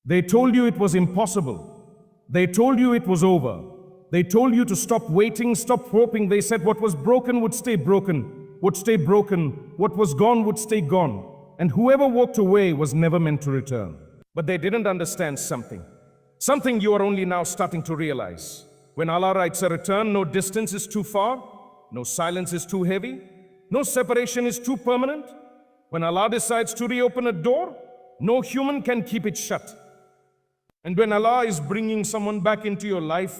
They told you it was impossible. They told you it was over. They told you to stop waiting, stop hoping. They said what was broken would stay broken, would stay broken. What was gone would stay gone. And whoever walked away was never meant to return. But they didn't understand something. Something you are only now starting to realize. When Allah writes a return, no distance is too far, no silence is too heavy, no separation is too permanent. When Allah decides to reopen a door, no human can keep it shut. And when Allah is bringing someone back into your life,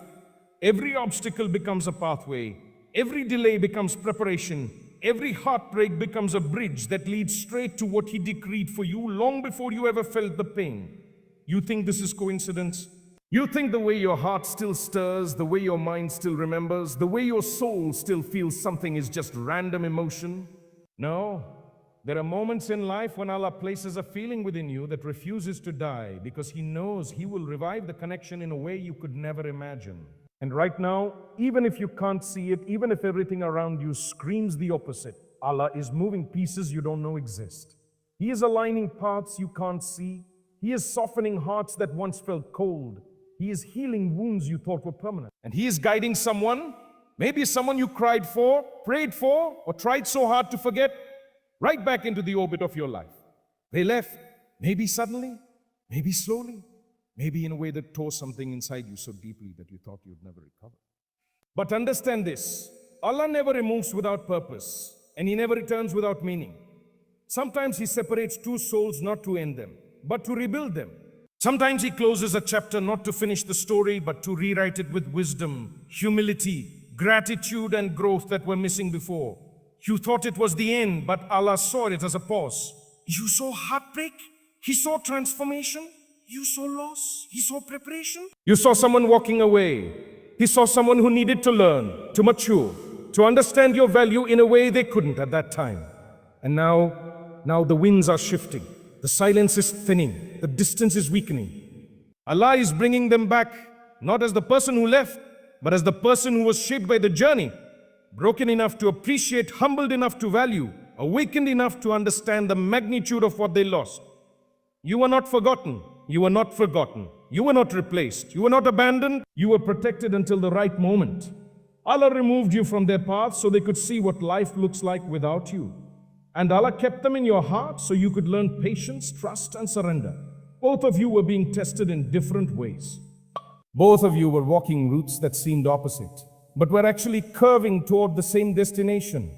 every obstacle becomes a pathway, every delay becomes preparation, every heartbreak becomes a bridge that leads straight to what He decreed for you long before you ever felt the pain. You think this is coincidence? You think the way your heart still stirs, the way your mind still remembers, the way your soul still feels something is just random emotion? No. There are moments in life when Allah places a feeling within you that refuses to die because He knows He will revive the connection in a way you could never imagine. And right now, even if you can't see it, even if everything around you screams the opposite, Allah is moving pieces you don't know exist. He is aligning paths you can't see. He is softening hearts that once felt cold. He is healing wounds you thought were permanent. And He is guiding someone, maybe someone you cried for, prayed for, or tried so hard to forget, right back into the orbit of your life. They left, maybe suddenly, maybe slowly, maybe in a way that tore something inside you so deeply that you thought you'd never recover. But understand this, Allah never removes without purpose, and He never returns without meaning. Sometimes He separates two souls not to end them, but to rebuild them. Sometimes He closes a chapter not to finish the story, but to rewrite it with wisdom, humility, gratitude, and growth that were missing before. You thought it was the end, but Allah saw it as a pause. You saw heartbreak, He saw transformation. You saw loss, He saw preparation. You saw someone walking away. He saw someone who needed to learn, to mature, to understand your value in a way they couldn't at that time. And now the winds are shifting. The silence is thinning. The distance is weakening. Allah is bringing them back, not as the person who left, but as the person who was shaped by the journey. Broken enough to appreciate, humbled enough to value, awakened enough to understand the magnitude of what they lost. You were not forgotten. You were not forgotten. You were not replaced. You were not abandoned. You were protected until the right moment. Allah removed you from their path so they could see what life looks like without you. And Allah kept them in your heart so you could learn patience, trust, and surrender. Both of you were being tested in different ways. Both of you were walking routes that seemed opposite, but were actually curving toward the same destination.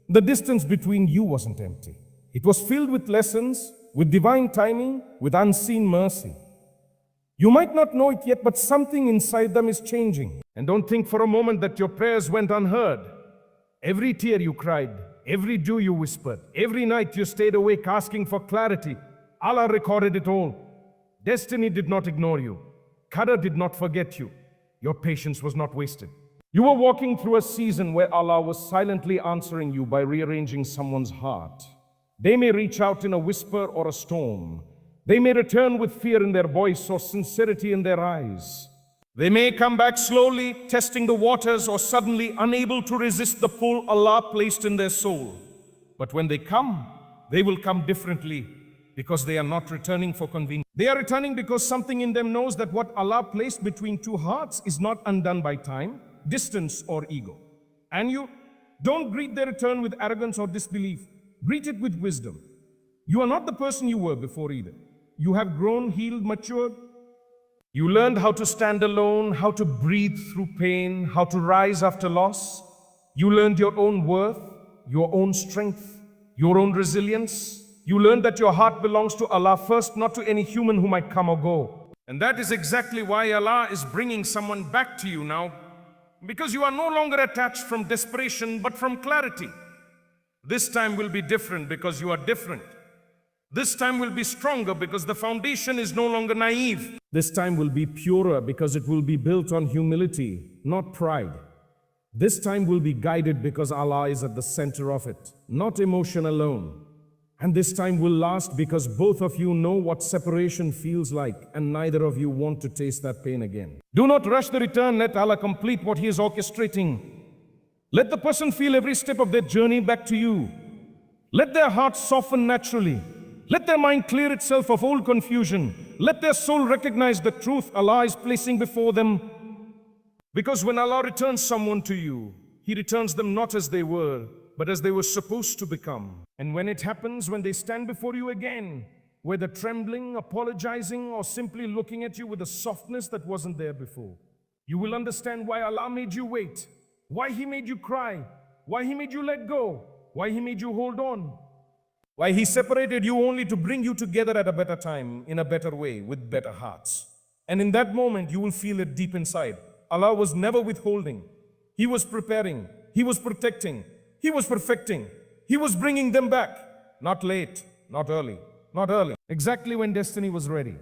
The distance between you wasn't empty. It was filled with lessons, with divine timing, with unseen mercy. You might not know it yet, but something inside them is changing. And don't think for a moment that your prayers went unheard. Every tear you cried, every dew you whispered, every night you stayed awake asking for clarity, Allah recorded it all. Destiny did not ignore you. Qadr did not forget you. Your patience was not wasted. You were walking through a season where Allah was silently answering you by rearranging someone's heart. They may reach out in a whisper or a storm. They may return with fear in their voice or sincerity in their eyes. They may come back slowly, testing the waters, or suddenly unable to resist the pull Allah placed in their soul. But when they come, they will come differently because they are not returning for convenience. They are returning because something in them knows that what Allah placed between two hearts is not undone by time, distance, or ego. And you don't greet their return with arrogance or disbelief. Greet it with wisdom. You are not the person you were before either. You have grown, healed, matured. You learned how to stand alone, how to breathe through pain, how to rise after loss. You learned your own worth, your own strength, your own resilience. You learned that your heart belongs to Allah first, not to any human who might come or go. And that is exactly why Allah is bringing someone back to you now, because you are no longer attached from desperation, but from clarity. This time will be different because you are different. This time will be stronger because the foundation is no longer naive. This time will be purer because it will be built on humility, not pride. This time will be guided because Allah is at the center of it, not emotion alone. And this time will last because both of you know what separation feels like, and neither of you want to taste that pain again. Do not rush the return. Let Allah complete what He is orchestrating. Let the person feel every step of their journey back to you. Let their hearts soften naturally. Let their mind clear itself of all confusion. Let their soul recognize the truth Allah is placing before them. Because when Allah returns someone to you, He returns them not as they were, but as they were supposed to become. And when it happens, when they stand before you again, whether trembling, apologizing, or simply looking at you with a softness that wasn't there before, you will understand why Allah made you wait, why He made you cry, why He made you let go, why He made you hold on, why He separated you only to bring you together at a better time, in a better way, with better hearts. And in that moment, you will feel it deep inside. Allah was never withholding. He was preparing. He was protecting. He was perfecting. He was bringing them back. Not late, not early, not early. Exactly when destiny was ready.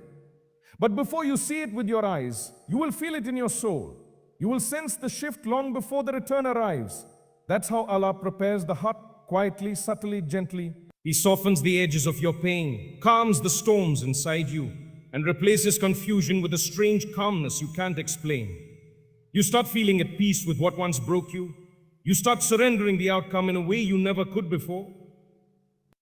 But before you see it with your eyes, you will feel it in your soul. You will sense the shift long before the return arrives. That's how Allah prepares the heart, quietly, subtly, gently. He softens the edges of your pain, calms the storms inside you, and replaces confusion with a strange calmness you can't explain. You start feeling at peace with what once broke you. You start surrendering the outcome in a way you never could before.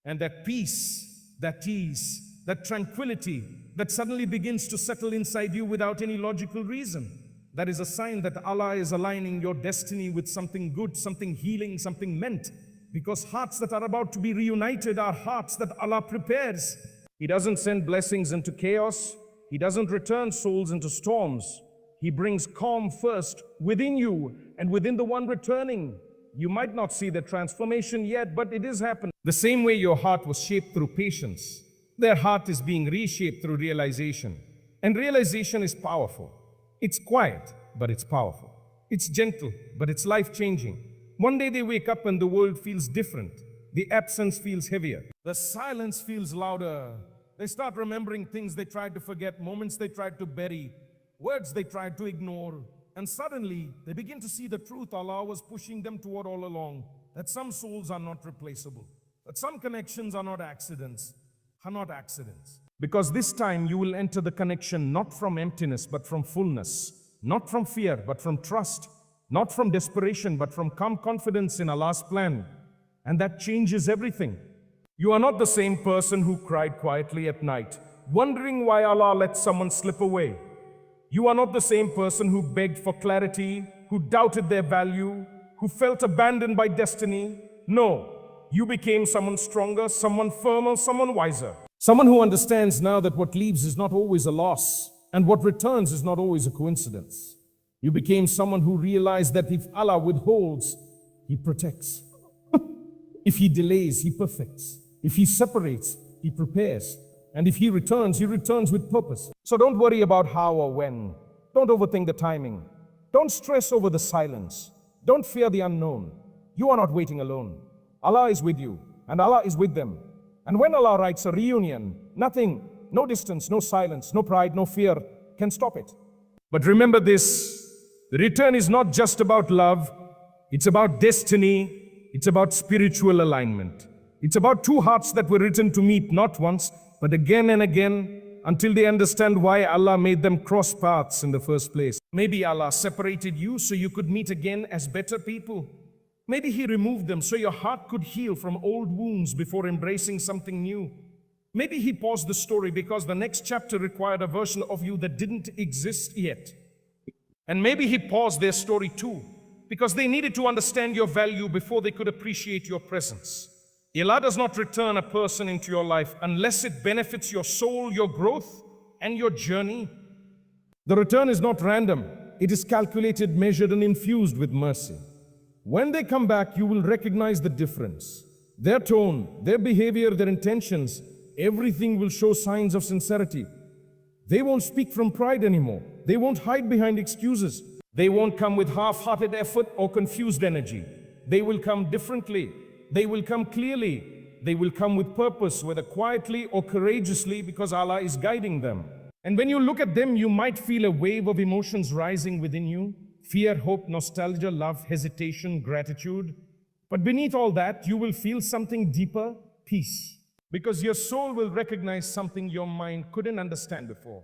And that peace, that ease, that tranquility that suddenly begins to settle inside you without any logical reason, that is a sign that Allah is aligning your destiny with something good, something healing, something meant. Because hearts that are about to be reunited are hearts that Allah prepares. He doesn't send blessings into chaos. He doesn't return souls into storms. He brings calm first within you and within the one returning. You might not see the transformation yet, but it is happening. The same way your heart was shaped through patience, their heart is being reshaped through realization. And realization is powerful. It's quiet, but it's powerful. It's gentle, but it's life-changing. One day they wake up and the world feels different. The absence feels heavier. The silence feels louder. They start remembering things they tried to forget, moments they tried to bury, words they tried to ignore. And suddenly, they begin to see the truth Allah was pushing them toward all along. That some souls are not replaceable. That some connections are not accidents. Because this time you will enter the connection not from emptiness, but from fullness. Not from fear, but from trust. Not from desperation, but from calm confidence in Allah's plan. And that changes everything. You are not the same person who cried quietly at night, wondering why Allah let someone slip away. You are not the same person who begged for clarity, who doubted their value, who felt abandoned by destiny. No, you became someone stronger, someone firmer, someone wiser. Someone who understands now that what leaves is not always a loss, and what returns is not always a coincidence. You became someone who realized that if Allah withholds, He protects. If He delays, He perfects. If He separates, He prepares. And if He returns with purpose. So don't worry about how or when. Don't overthink the timing. Don't stress over the silence. Don't fear the unknown. You are not waiting alone. Allah is with you, and Allah is with them. And when Allah writes a reunion, nothing, no distance, no silence, no pride, no fear can stop it. But remember this, the return is not just about love. It's about destiny. It's about spiritual alignment. It's about two hearts that were written to meet not once, but again and again, until they understand why Allah made them cross paths in the first place. Maybe Allah separated you so you could meet again as better people. Maybe He removed them so your heart could heal from old wounds before embracing something new. Maybe He paused the story because the next chapter required a version of you that didn't exist yet. And maybe He paused their story too, because they needed to understand your value before they could appreciate your presence. Allah does not return a person into your life unless it benefits your soul, your growth, and your journey. The return is not random. It is calculated, measured, and infused with mercy. When they come back, you will recognize the difference. Their tone, their behavior, their intentions, everything will show signs of sincerity. They won't speak from pride anymore. They won't hide behind excuses. They won't come with half-hearted effort or confused energy. They will come differently. They will come clearly. They will come with purpose, whether quietly or courageously, because Allah is guiding them. And when you look at them, you might feel a wave of emotions rising within you. Fear, hope, nostalgia, love, hesitation, gratitude. But beneath all that, you will feel something deeper, peace. Because your soul will recognize something your mind couldn't understand before.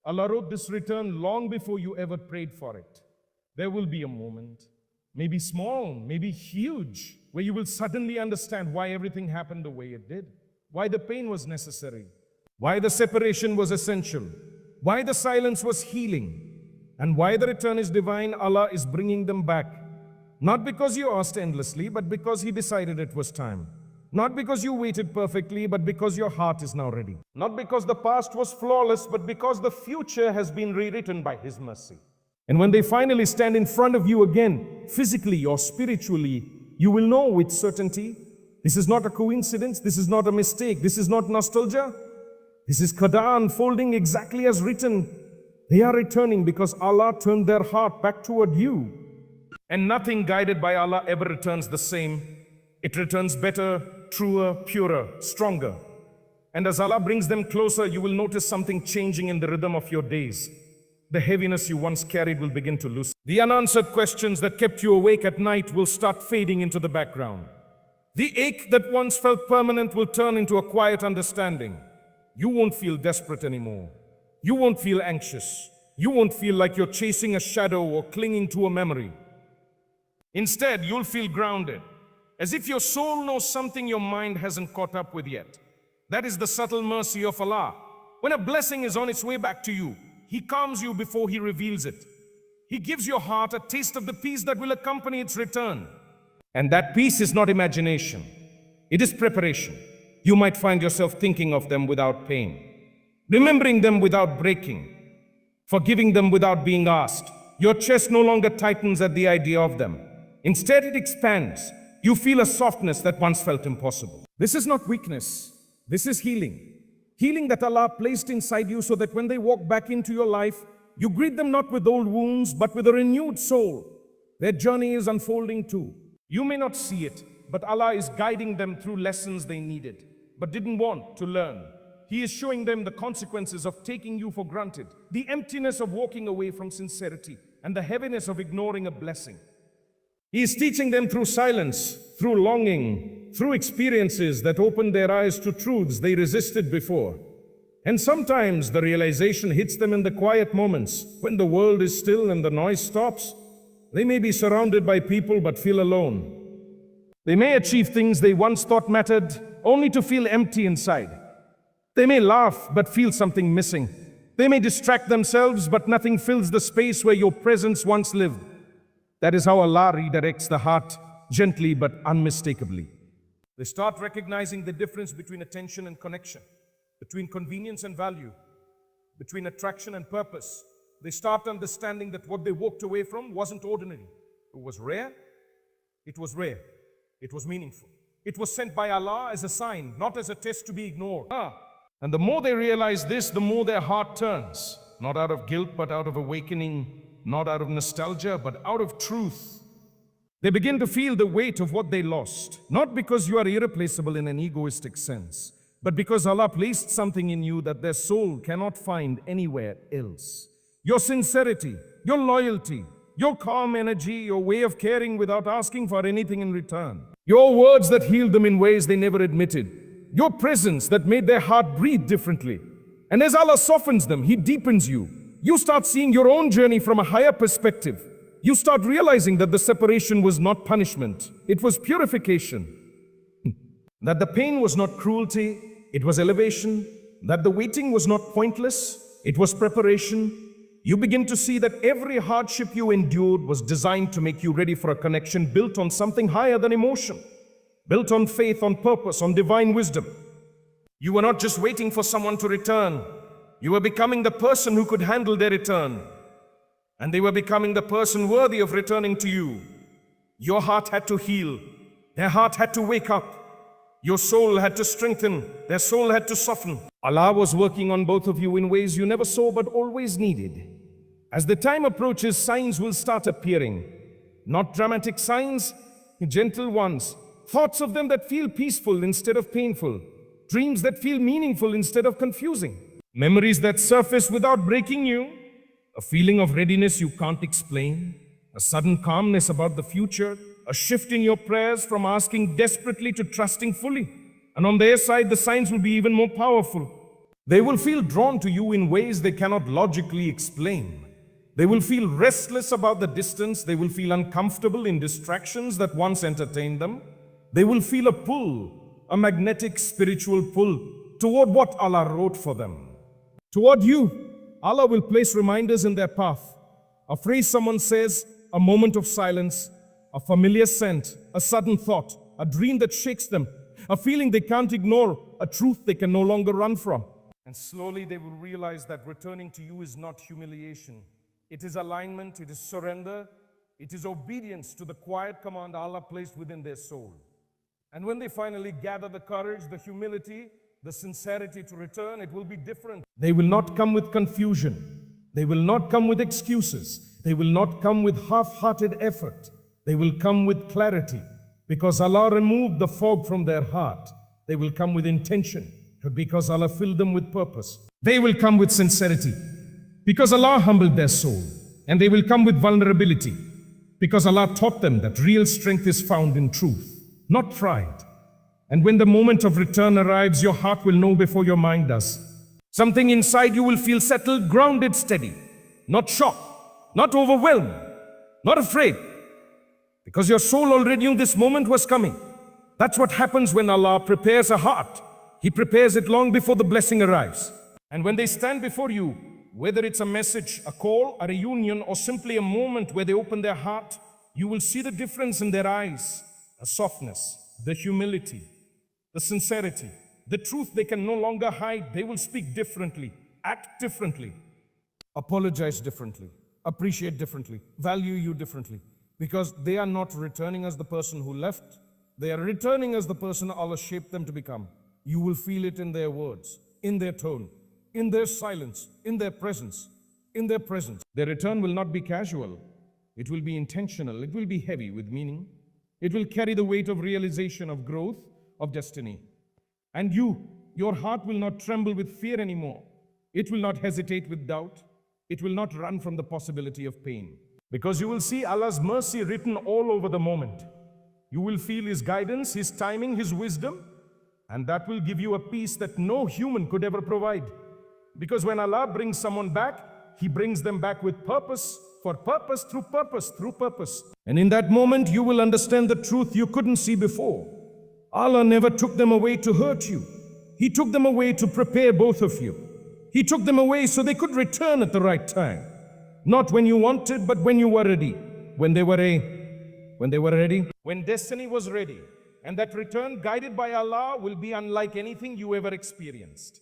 Allah wrote this return long before you ever prayed for it. There will be a moment, maybe small, maybe huge, where you will suddenly understand why everything happened the way it did. why the pain was necessary, why the separation was essential, why the silence was healing, and why the return is divine. Allah is bringing them back. Not because you asked endlessly, but because He decided it was time. Not because you waited perfectly, but because your heart is now ready. Not because the past was flawless, but because the future has been rewritten by His mercy. And when they finally stand in front of you again, physically or spiritually, you will know with certainty, this is not a coincidence, this is not a mistake, this is not nostalgia. This is Qadr unfolding exactly as written. They are returning because Allah turned their heart back toward you. And nothing guided by Allah ever returns the same. It returns better, truer, purer, stronger. And as Allah brings them closer, you will notice something changing in the rhythm of your days. The heaviness you once carried will begin to loosen. The unanswered questions that kept you awake at night will start fading into the background. The ache that once felt permanent will turn into a quiet understanding. You won't feel desperate anymore. You won't feel anxious. You won't feel like you're chasing a shadow or clinging to a memory. Instead, you'll feel grounded, as if your soul knows something your mind hasn't caught up with yet. That is the subtle mercy of Allah. When a blessing is on its way back to you, He calms you before He reveals it. He gives your heart a taste of the peace that will accompany its return. And that peace is not imagination. It is preparation. You might find yourself thinking of them without pain, remembering them without breaking, forgiving them without being asked. Your chest no longer tightens at the idea of them. Instead, it expands. You feel a softness that once felt impossible. This is not weakness. This is healing. Healing that Allah placed inside you so that when they walk back into your life, you greet them not with old wounds, but with a renewed soul. Their journey is unfolding too. You may not see it, but Allah is guiding them through lessons they needed, but didn't want to learn. He is showing them the consequences of taking you for granted, the emptiness of walking away from sincerity, and the heaviness of ignoring a blessing. He is teaching them through silence, through longing, through experiences that opened their eyes to truths they resisted before. And sometimes the realization hits them in the quiet moments, when the world is still and the noise stops. They may be surrounded by people but feel alone. They may achieve things they once thought mattered, only to feel empty inside. They may laugh but feel something missing. They may distract themselves, but nothing fills the space where your presence once lived. That is how Allah redirects the heart, gently but unmistakably. They start recognizing the difference between attention and connection, between convenience and value, between attraction and purpose. They start understanding that what they walked away from wasn't ordinary. It was rare. It was rare. It was meaningful. It was sent by Allah as a sign, not as a test to be ignored. And the more they realize this, the more their heart turns, not out of guilt, but out of awakening, not out of nostalgia, but out of truth. They begin to feel the weight of what they lost, not because you are irreplaceable in an egoistic sense, but because Allah placed something in you that their soul cannot find anywhere else. Your sincerity, your loyalty, your calm energy, your way of caring without asking for anything in return. Your words that healed them in ways they never admitted. Your presence that made their heart breathe differently. And as Allah softens them, He deepens you. You start seeing your own journey from a higher perspective. You start realizing that the separation was not punishment, it was purification. That the pain was not cruelty, it was elevation. That the waiting was not pointless, it was preparation. You begin to see that every hardship you endured was designed to make you ready for a connection built on something higher than emotion, built on faith, on purpose, on divine wisdom. You were not just waiting for someone to return. You were becoming the person who could handle their return. And they were becoming the person worthy of returning to you. Your heart had to heal. Their heart had to wake up. Your soul had to strengthen. Their soul had to soften. Allah was working on both of you in ways you never saw but always needed. As the time approaches, signs will start appearing. Not dramatic signs, gentle ones. Thoughts of them that feel peaceful instead of painful. Dreams that feel meaningful instead of confusing. Memories that surface without breaking you. A feeling of readiness you can't explain. A sudden calmness about the future. A shift in your prayers from asking desperately to trusting fully. And on their side, the signs will be even more powerful. They will feel drawn to you in ways they cannot logically explain. They will feel restless about the distance. They will feel uncomfortable in distractions that once entertained them. They will feel a pull, a magnetic spiritual pull toward what Allah wrote for them. Toward you, Allah will place reminders in their path. A phrase someone says, a moment of silence, a familiar scent, a sudden thought, a dream that shakes them, a feeling they can't ignore, a truth they can no longer run from. And slowly they will realize that returning to you is not humiliation. It is alignment, it is surrender, it is obedience to the quiet command Allah placed within their soul. And when they finally gather the courage, the humility, the sincerity to return, it will be different. They will not come with confusion. They will not come with excuses. They will not come with half-hearted effort. They will come with clarity. Because Allah removed the fog from their heart, they will come with intention. Because Allah filled them with purpose. They will come with sincerity. Because Allah humbled their soul. And they will come with vulnerability. Because Allah taught them that real strength is found in truth, not pride. And when the moment of return arrives, your heart will know before your mind does. Something inside you will feel settled, grounded, steady. Not shocked, not overwhelmed, not afraid. Because your soul already knew this moment was coming. That's what happens when Allah prepares a heart. He prepares it long before the blessing arrives. And when they stand before you, whether it's a message, a call, a reunion, or simply a moment where they open their heart, you will see the difference in their eyes, the softness, the humility, the sincerity, the truth they can no longer hide. They will speak differently, act differently, apologize differently, appreciate differently, value you differently. Because they are not returning as the person who left. They are returning as the person Allah shaped them to become. You will feel it in their words, in their tone, in their silence, in their presence, in their presence. Their return will not be casual. It will be intentional. It will be heavy with meaning. It will carry the weight of realization, of growth, of destiny. And your heart will not tremble with fear anymore. It will not hesitate with doubt. It will not run from the possibility of pain. Because you will see Allah's mercy written all over the moment. You will feel His guidance, His timing, His wisdom. And that will give you a peace that no human could ever provide. Because when Allah brings someone back, He brings them back with purpose, for purpose, through purpose, through purpose. And in that moment, you will understand the truth you couldn't see before. Allah never took them away to hurt you. He took them away to prepare both of you. He took them away so they could return at the right time. Not when you wanted, but when you were ready. When they were ready. When destiny was ready. And that return, guided by Allah, will be unlike anything you ever experienced.